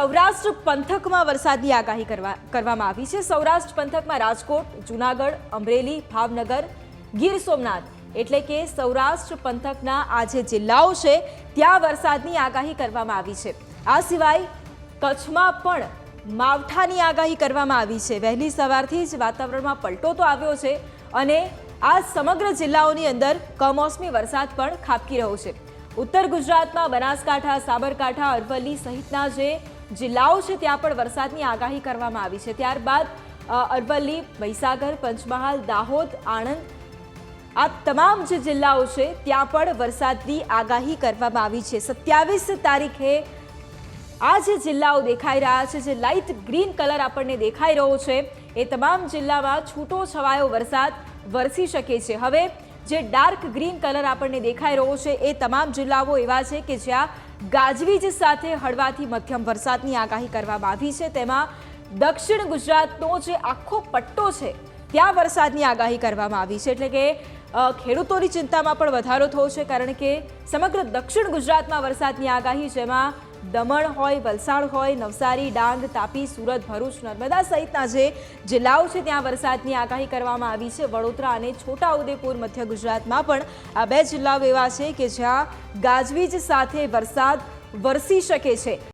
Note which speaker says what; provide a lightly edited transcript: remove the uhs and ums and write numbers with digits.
Speaker 1: સૌરાષ્ટ્ર પંથકમાં વરસાદની આગાહી કરવામાં આવી છે। સૌરાષ્ટ્ર પંથકમાં રાજકોટ, જૂનાગઢ, અમરેલી, ભાવનગર, ગીર સોમનાથ એટલે કે સૌરાષ્ટ્ર પંથકના આ જે જિલ્લાઓ છે ત્યાં વરસાદની આગાહી કરવામાં આવી છે। આ સિવાય કચ્છમાં પણ માવઠાની આગાહી કરવામાં આવી છે। વહેલી સવારથી જ વાતાવરણમાં પલટો તો આવ્યો છે અને આ સમગ્ર જિલ્લાઓની અંદર કમોસમી વરસાદ પણ ખાબકી રહ્યો છે। ઉત્તર ગુજરાતમાં બનાસકાંઠા, સાબરકાંઠા, અરવલ્લી સહિતના જે જિલ્લાઓ છે ત્યાં પણ વરસાદની આગાહી કરવામાં આવી છે। ત્યારબાદ અરવલ્લી, મહીસાગર, પંચમહાલ, દાહોદ, આણંદ આ તમામ જે જિલ્લાઓ છે ત્યાં પણ વરસાદની આગાહી કરવામાં આવી છે। 27 તારીખે આ જે જિલ્લાઓ દેખાઈ રહ્યા છે, જે લાઇટ ગ્રીન કલર આપણને દેખાઈ રહ્યો છે, એ તમામ જિલ્લામાં છૂટો છવાયો વરસાદ વરસી શકે છે। હવે જે ડાર્ક ગ્રીન કલર આપણને દેખાઈ રહ્યો છે એ તમામ જિલ્લાઓ એવા છે કે જ્યાં ગાજવીજ સાથે હળવાથી મધ્યમ વરસાદની આગાહી કરવામાં આવી છે। તેમાં દક્ષિણ ગુજરાતનો જે આખો પટ્ટો છે ત્યાં વરસાદની આગાહી કરવામાં આવી છે। એટલે કે ખેડૂતોની ચિંતામાં પણ વધારો થયો છે, કારણ કે સમગ્ર દક્ષિણ ગુજરાતમાં વરસાદની આગાહી, જેમાં દમણ હોય, વલસાડ હોય, નવસારી, ડાંગ, તાપી, સુરત, ભરૂચ, નર્મદા સહિતના જે જિલ્લાઓ છે ત્યાં વરસાદની આગાહી કરવામાં આવી છે। વડોદરા અને છોટાઉદેપુર મધ્ય ગુજરાતમાં પણ આ બે જિલ્લાઓ એવા છે કે જ્યાં ગાજવીજ સાથે વરસાદ વરસી શકે છે।